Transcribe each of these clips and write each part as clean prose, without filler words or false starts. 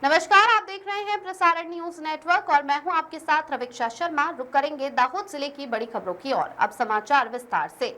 नमस्कार, आप देख रहे हैं प्रसारण न्यूज नेटवर्क और मैं हूं आपके साथ रवीक्षा शर्मा। रुक करेंगे दाहोद जिले की बड़ी खबरों की ओर। अब समाचार विस्तार से।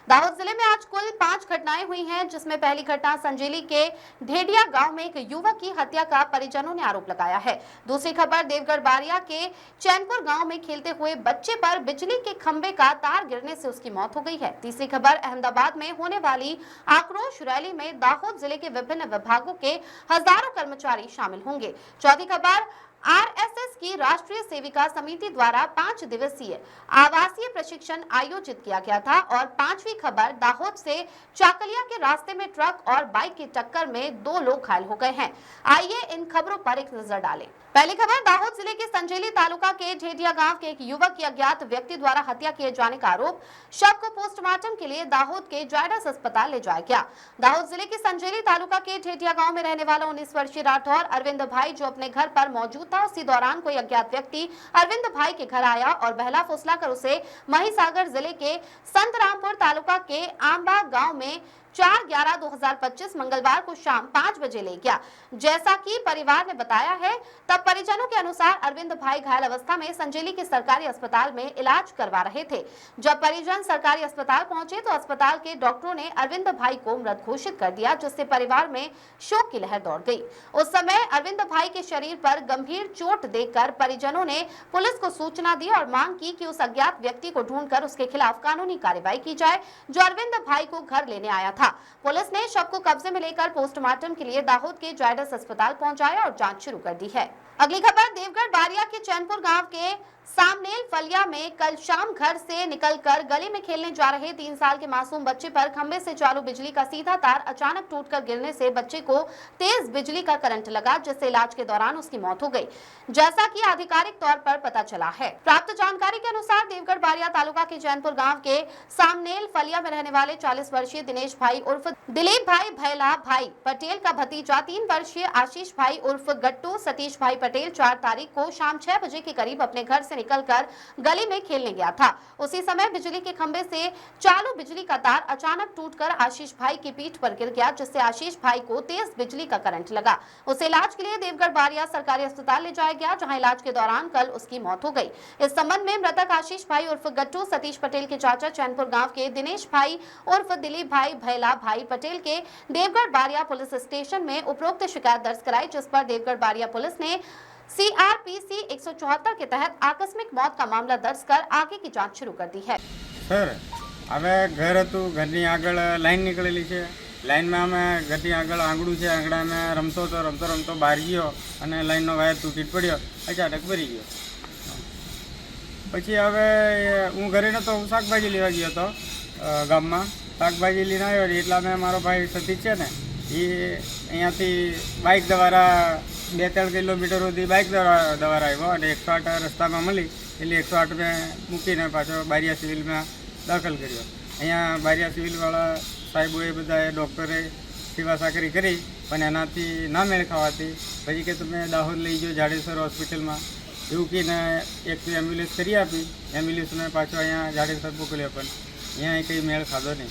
दाहोद जिले में आज कुल 5 घटनाएं हुई हैं, जिसमें पहली घटना संजेली के ढेडिया गांव में एक युवक की हत्या का परिजनों ने आरोप लगाया है। दूसरी खबर देवगढ़ बारिया के चैनपुर गांव में खेलते हुए बच्चे पर बिजली के खंभे का तार गिरने से उसकी मौत हो गई है। तीसरी खबर अहमदाबाद में होने वाली आक्रोश रैली में दाहोद जिले के विभिन्न विभागों के हजारों कर्मचारी शामिल होंगे। चौथी खबर आरएसएस की राष्ट्रीय सेविका समिति द्वारा 5 दिवसीय आवासीय प्रशिक्षण आयोजित किया गया था। और पांचवी खबर दाहोद से चाकलिया के रास्ते में ट्रक और बाइक की टक्कर में 2 लोग घायल हो गए हैं। आइए इन खबरों पर एक नजर डालें। पहली खबर दाहोद जिले के संजेली तालुका के ढेडिया गांव के एक युवक की अज्ञात व्यक्ति द्वारा हत्या किए जाने का आरोप। शव को पोस्टमार्टम के लिए दाहोद के जायडस अस्पताल ले जाया गया। दाहोद जिले के संजेली तालुका के ढेडिया गांव में रहने वाला 19 वर्षीय राठौर अरविंद भाई जो अपने घर पर मौजूद था, उसी दौरान कोई अज्ञात व्यक्ति अरविंद भाई के घर आया और बहला फुसला कर उसे महिसागर जिले के संतरामपुर तालुका के आंबा गांव में 4/11/2025 मंगलवार को शाम 5 बजे ले गया। जैसा कि परिवार ने बताया है, तब परिजनों के अनुसार अरविंद भाई घायल अवस्था में संजेली के सरकारी अस्पताल में इलाज करवा रहे थे। जब परिजन सरकारी अस्पताल पहुंचे तो अस्पताल के डॉक्टरों ने अरविंद भाई को मृत घोषित कर दिया, जिससे परिवार में शोक की लहर दौड़ गई। उस समय अरविंद भाई के शरीर पर गंभीर चोट देखकर परिजनों ने पुलिस को सूचना दी और मांग की कि उस अज्ञात व्यक्ति को ढूंढकर उसके खिलाफ कानूनी कार्रवाई की जाए जो अरविंद भाई को घर लेने आया था। पुलिस ने शव को कब्जे में लेकर पोस्टमार्टम के लिए दाहोद के जायडस अस्पताल पहुंचाया और जांच शुरू कर दी है। अगली खबर देवगढ़ बारिया के चैनपुर गांव के सामनेल फलिया में कल शाम घर से निकलकर गली में खेलने जा रहे 3 साल के मासूम बच्चे पर खंभे से चालू बिजली का सीधा तार अचानक टूटकर गिरने से बच्चे को तेज बिजली का करंट लगा, जिससे इलाज के दौरान उसकी मौत हो गई, जैसा कि आधिकारिक तौर पर पता चला है। प्राप्त जानकारी के अनुसार देवगढ़ बारिया तालुका के चैनपुर गाँव के सामनेल फलिया में रहने वाले 40 वर्षीय दिनेश भाई उर्फ दिलीप भाई भैला भाई पटेल का भतीजा 3 वर्षीय आशीष भाई उर्फ गट्टू सतीश भाई पटेल 4 तारीख को शाम 6 बजे के करीब अपने घर से निकलकर गली में खेलने गया था। उसी समय बिजली के खंभे से चालू बिजली का तार अचानक टूटकर आशीष भाई की पीठ पर गिर गया, जिससे आशीष भाई को तेज बिजली का करंट लगा। उसे इलाज के लिए देवगढ़ बारिया सरकारी अस्पताल ले जाया गया, जहां इलाज के दौरान कल उसकी मौत हो गई। इस संबंध में मृतक आशीष भाई उर्फ गट्टू सतीश पटेल के चाचा चैनपुर गाँव के दिनेश भाई उर्फ दिलीप भाई भैला भाई पटेल के देवगढ़ बारिया पुलिस स्टेशन में उपरोक्त शिकायत दर्ज कराई, जिस पर देवगढ़ बारिया पुलिस ने CRPC 174 के तहत आकस्मिक मौत का मामला दर्ज कर आगे की जांच शुरू कर दी है। सर હવે ઘર હતું, ઘરની આગળ લાઈન નીકળેલી છે, લાઈનમાં અમે ઘરની આગળ આંગળું છે, આંગળામાં રમતો તો રમતો રમતો બહાર ગયો અને લાઈનનો વાયર તૂટી પડ્યો, અચાનક ભરી ગયો। પછી હવે હું ઘરે નહોતો, હું શાકભાજી લેવા ગયો હતો ગામમાં, શાકભાજી લઈને આવ્યો એટલા મેં મારો ભાઈ સતીશ છે ને એ અહીંયાથી બાઇક દ્વારા 2-3 કિલોમીટર સુધી બાઇક દ્વારા આવ્યો અને 108 રસ્તામાં મળી એટલે 108 મેં મૂકીને પાછો બારિયા સિવિલમાં દાખલ કર્યો। અહીંયા બારિયા સિવિલવાળા સાહેબોએ બધાએ ડૉક્ટરે સેવા સાકરી કરી પણ એનાથી ના મેળ ખાવાથી પછી કે તમે દાહોદ લઈ જાઓ જાડેસર હોસ્પિટલમાં એવું કહીને એક એમ્બ્યુલન્સ કરી આપી। એમ્બ્યુલન્સને પાછો અહીંયા જાડેસર મોકલ્યો પણ અહીંયા કંઈ મેળ ખાધો નહીં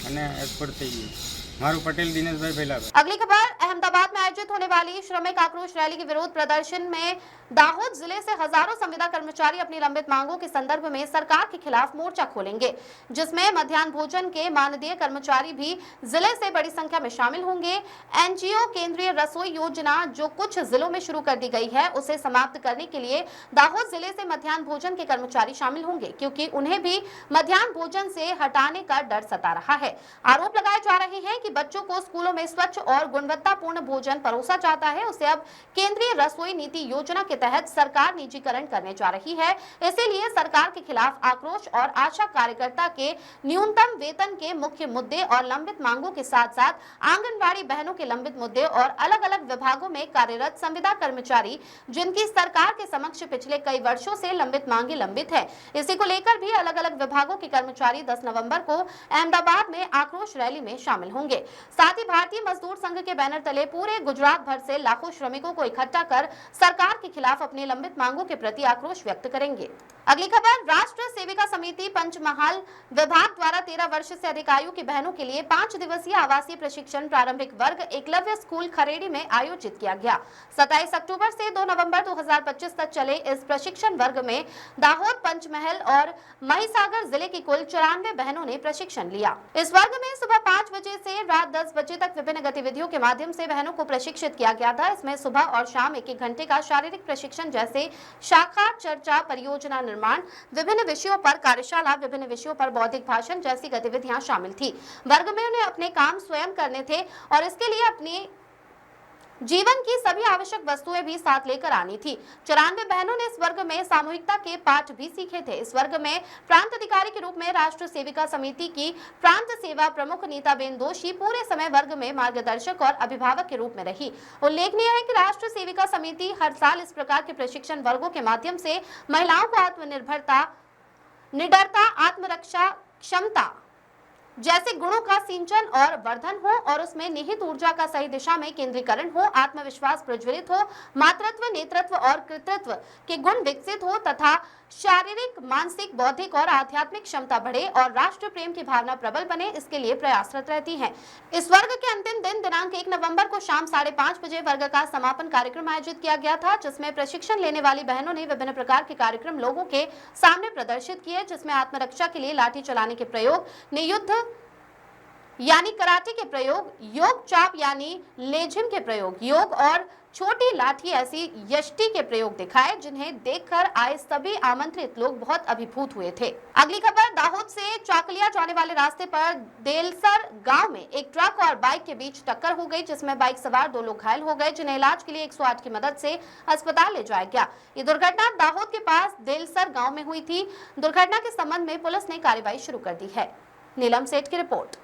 અને એક્સપર્ટ થઈ ગયું। मारू पटेल दिनेश भाई पहला। अगली खबर अहमदाबाद में आयोजित होने वाली श्रमिक आक्रोश रैली के विरोध प्रदर्शन में दाहोद जिले से हजारों संविदा कर्मचारी अपनी लंबित मांगों के संदर्भ में सरकार के खिलाफ मोर्चा खोलेंगे, जिसमें मध्याह्न भोजन के मानदेय कर्मचारी भी जिले से बड़ी संख्या में शामिल होंगे। एनजीओ केंद्रीय रसोई योजना जो कुछ जिलों में शुरू कर दी गई है, उसे समाप्त करने के लिए दाहोद जिले से मध्याह्न भोजन के कर्मचारी शामिल होंगे, क्योंकि उन्हें भी मध्याह्न भोजन से हटाने का डर सता रहा है। आरोप लगाए जा रहे हैं कि बच्चों को स्कूलों में स्वच्छ और गुणवत्तापूर्ण भोजन परोसा जाता है, उसे अब केंद्रीय रसोई नीति योजना के तहत सरकार निजीकरण करने जा रही है। इसीलिए सरकार के खिलाफ आक्रोश और आशा कार्यकर्ता के न्यूनतम वेतन के मुख्य मुद्दे और लंबित मांगों के साथ साथ आंगनबाड़ी बहनों के लंबित मुद्दे और अलग अलग विभागों में कार्यरत संविदा कर्मचारी जिनकी सरकार के समक्ष पिछले कई वर्षों से लंबित मांगे लंबित है, इसी को लेकर भी अलग अलग विभागों के कर्मचारी 10 नवंबर को अहमदाबाद में आक्रोश रैली में शामिल होंगे। साथ ही भारतीय मजदूर संघ के बैनर तले पूरे गुजरात भर से लाखों श्रमिकों को इकट्ठा कर सरकार के खिलाफ अपनी लंबित मांगों के प्रति आक्रोश व्यक्त करेंगे। अगली खबर, राष्ट्र सेविका समिति पंचमहाल विभाग द्वारा 13 वर्ष से अधिक आयु की बहनों के लिए 5 दिवसीय आवासीय प्रशिक्षण प्रारंभिक वर्ग एकलव्य स्कूल खरेड़ी में आयोजित किया गया। 27 अक्टूबर से 2 नवंबर 2025 तक चले इस प्रशिक्षण वर्ग में दाहोद, पंचमहल और महिसागर जिले की कुल 94 बहनों ने प्रशिक्षण लिया। इस वर्ग में सुबह 5 बजे से रात 10 बजे तक विभिन्न गतिविधियों के माध्यम से बहनों को प्रशिक्षित किया गया था। इसमें सुबह और शाम 1-1 घंटे का शारीरिक प्रशिक्षण जैसे शाखा चर्चा, परियोजना निर्माण, विभिन्न विषयों पर कार्यशाला, विभिन्न विषयों पर बौद्धिक भाषण जैसी गतिविधियां शामिल थी। वर्ग में उन्हें अपने काम स्वयं करने थे और इसके लिए अपनी जीवन की सभी आवश्यक वस्तुएं भी साथ लेकर आनी थी। 94 बहनों ने इस वर्ग में सामूहिकता के पाठ भी सीखे थे। इस वर्ग में प्रांत अधिकारी के रूप में राष्ट्र सेविका समिति की प्रांत सेवा प्रमुख नीताबेन दोषी पूरे समय वर्ग में मार्गदर्शक और अभिभावक के रूप में रही। उल्लेखनीय है कि राष्ट्र सेविका समिति हर साल इस प्रकार के प्रशिक्षण वर्गों के माध्यम से महिलाओं को आत्मनिर्भरता, निडरता, आत्मरक्षा क्षमता जैसे गुणों का सिंचन और वर्धन हो और उसमें निहित ऊर्जा का सही दिशा में केंद्रीकरण हो, आत्मविश्वास प्रज्वलित हो, मातृत्व, नेतृत्व और कृतित्व के गुण विकसित हो तथा शारीरिक, मानसिक, बौद्धिक और आध्यात्मिक क्षमता बढ़े और राष्ट्र प्रेम की भावना प्रबल बने, इसके लिए प्रयासरत रहती हैं। इस वर्ग के अंतिम दिन दिनांक 1 नवंबर को शाम 5:30 बजे वर्ग का समापन कार्यक्रम आयोजित किया गया था, जिसमें प्रशिक्षण लेने वाली बहनों ने विभिन्न प्रकार के कार्यक्रम लोगों के सामने प्रदर्शित किए, जिसमें आत्मरक्षा के लिए लाठी चलाने के प्रयोग, नियुद्ध यानी कराटे के प्रयोग, योग चाप यानी लेझिम के प्रयोग, योग और छोटी लाठी ऐसी यष्टि के प्रयोग दिखाए, जिन्हें देखकर आए सभी आमंत्रित लोग बहुत अभिभूत हुए थे। अगली खबर, दाहोद से चाकलिया जाने वाले रास्ते पर देलसर गांव में एक ट्रक और बाइक के बीच टक्कर हो गई, जिसमें बाइक सवार 2 लोग घायल हो गए, जिन्हें इलाज के लिए 108 की मदद से अस्पताल ले जाया गया। ये दुर्घटना दाहोद के पास देलसर गाँव में हुई थी। दुर्घटना के संबंध में पुलिस ने कार्रवाई शुरू कर दी है। नीलम सेठ की रिपोर्ट।